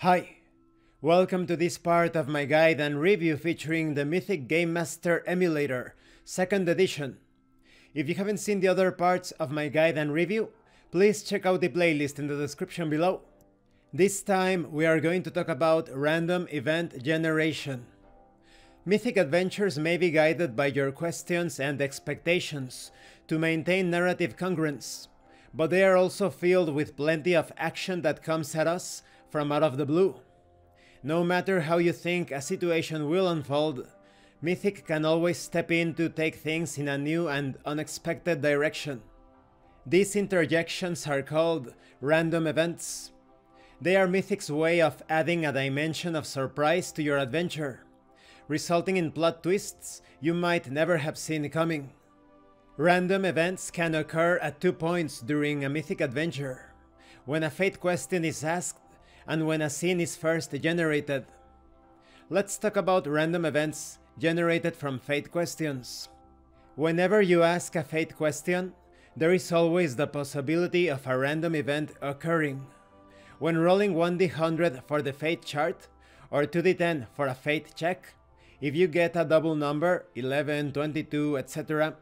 Hi, welcome to this part of my guide and review featuring the Mythic Game Master Emulator, 2nd edition. If you haven't seen the other parts of my guide and review, please check out the playlist in the description below. This time we are going to talk about random event generation. Mythic adventures may be guided by your questions and expectations to maintain narrative congruence, but they are also filled with plenty of action that comes at us from out of the blue. No matter how you think a situation will unfold, Mythic can always step in to take things in a new and unexpected direction. These interjections are called random events. They are Mythic's way of adding a dimension of surprise to your adventure, resulting in plot twists you might never have seen coming. Random events can occur at 2 points during a Mythic adventure: when a fate question is asked and when a scene is first generated. Let's talk about random events generated from fate questions. Whenever you ask a fate question, there is always the possibility of a random event occurring. When rolling 1d100 for the fate chart, or 2d10 for a fate check, if you get a double number, 11, 22, etc.,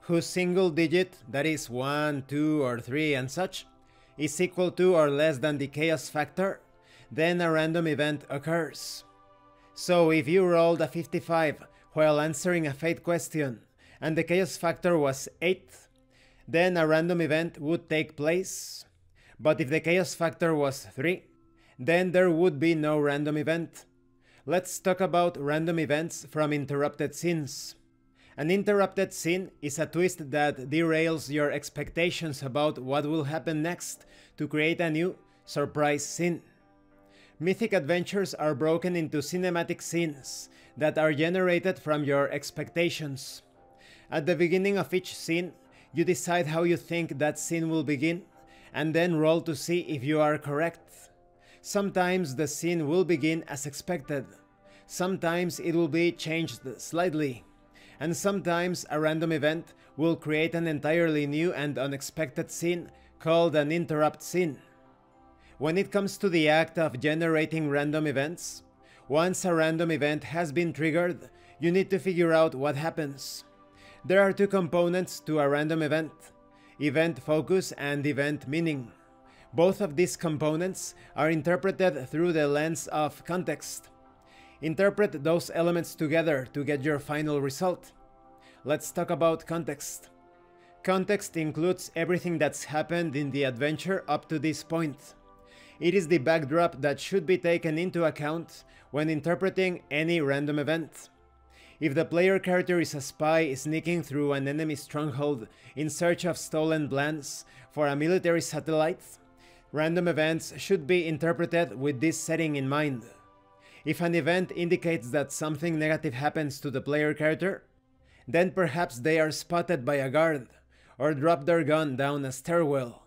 whose single digit, that is 1, 2, or 3 and such, is equal to or less than the chaos factor, then a random event occurs. So if you rolled a 55 while answering a fate question and the chaos factor was 8, then a random event would take place. But if the chaos factor was 3, then there would be no random event. Let's talk about random events from interrupted scenes. An interrupted scene is a twist that derails your expectations about what will happen next to create a new surprise scene. Mythic adventures are broken into cinematic scenes that are generated from your expectations. At the beginning of each scene, you decide how you think that scene will begin, and then roll to see if you are correct. Sometimes the scene will begin as expected, sometimes it will be changed slightly, and sometimes a random event will create an entirely new and unexpected scene called an interrupt scene. When it comes to the act of generating random events, once a random event has been triggered, you need to figure out what happens. There are 2 components to a random event: event focus and event meaning. Both of these components are interpreted through the lens of context. Interpret those elements together to get your final result. Let's talk about context. Context includes everything that's happened in the adventure up to this point. It is the backdrop that should be taken into account when interpreting any random event. If the player character is a spy sneaking through an enemy stronghold in search of stolen plans for a military satellite, random events should be interpreted with this setting in mind. If an event indicates that something negative happens to the player character, then perhaps they are spotted by a guard or drop their gun down a stairwell.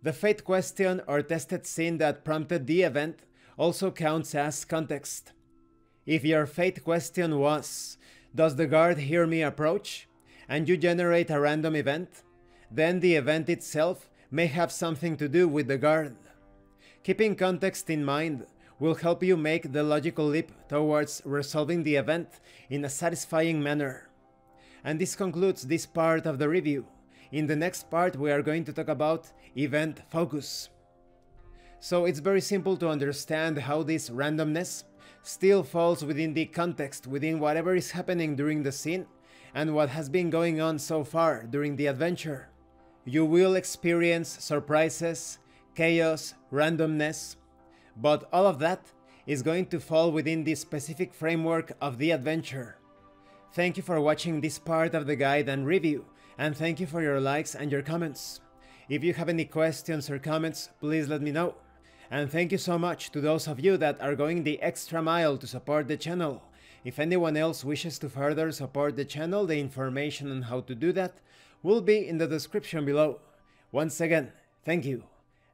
The fate question or tested scene that prompted the event also counts as context. If your fate question was, "Does the guard hear me approach?" and you generate a random event, then the event itself may have something to do with the guard. Keeping context in mind will help you make the logical leap towards resolving the event in a satisfying manner. And this concludes this part of the review. In the next part we are going to talk about event focus. So it's very simple to understand how this randomness still falls within the context, within whatever is happening during the scene and what has been going on so far during the adventure. You will experience surprises, chaos, randomness, but all of that is going to fall within the specific framework of the adventure. Thank you for watching this part of the guide and review, and thank you for your likes and your comments. If you have any questions or comments, please let me know. And thank you so much to those of you that are going the extra mile to support the channel. If anyone else wishes to further support the channel, the information on how to do that will be in the description below. Once again, thank you,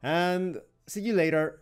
and see you later.